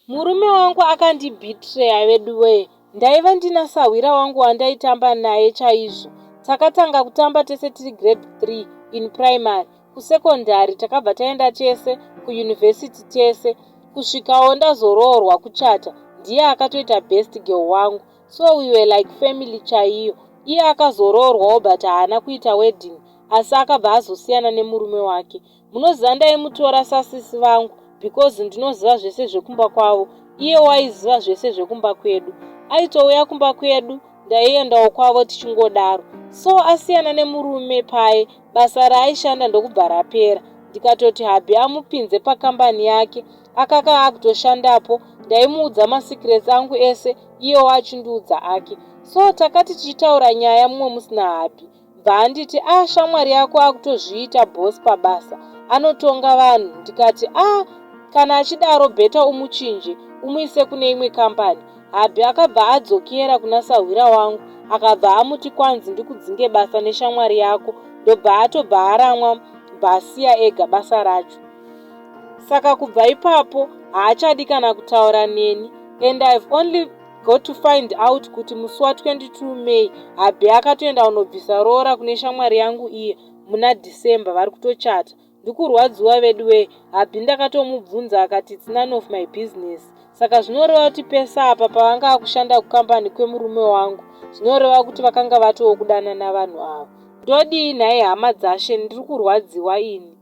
Murume wangu akandibitreya vedu we. Ndaiva ndina sahwira wangu wandaitamba naye chaizvo. Takatanga kutamba tese tiri grade 3 in primary. Kusekondari takabva taenda tese, kuyunivhesiti tese. Kusvikawo ndazoroorwa kuchata. Ndiye akatoita best girl wangu. So we were like family chaiyo. Iye akazoroorwawo but haana kuita wedding. Asi akabva azosiyana nemurume wake. Munoziva ndaimutora sasisi vangu because ndinoziva zvese zvekumba kwavo. Iye waiziva zvese zvekumba kwedu. Aitouya kumba kwedu, ndaiendawo kwavo tichingodaro. So asiyana nemurume paye, basa raaishanda ndokubva rapera. Ndikatoti habhi amupinze pakambani yake, akaka akutoshandapo. Ndaimuudza masikireti angu ese, iyewo achindiudza ake. So takati tichitaura nyaya mumwe musina habhi. Bva anditi shamwari yako akutozviita bosi pabasa, anotonga vanhu. Ndikati kana achidaro bheta umuchinje, umuise kune imwe kambani. Habhi akabva adzokera kuna sahwira wangu, akabva amuti kwanzi ndikudzinge basa neshamwari yako, ndobva atobva aramwa bhasiya ega basa racho. Saka kubva ipapo haachadi kana kutaura neni, and I've only got to find out kuti musi wa22 May habhi akatoenda kunobvisa roora kune shamwari yangu iye muna December vari kutochata. Ndikurwadziwa vedu we. Habhi ndakatomubvunza akati it's none of my business. Saka zvinoreva kuti pesa apa pavanga akushanda kukambani kwemurume wangu, zvinoreva kuti vakanga vatowo kudana navanhu ava. Ndodii nhaye hama dzashe, ndiri kurwadziwa ini.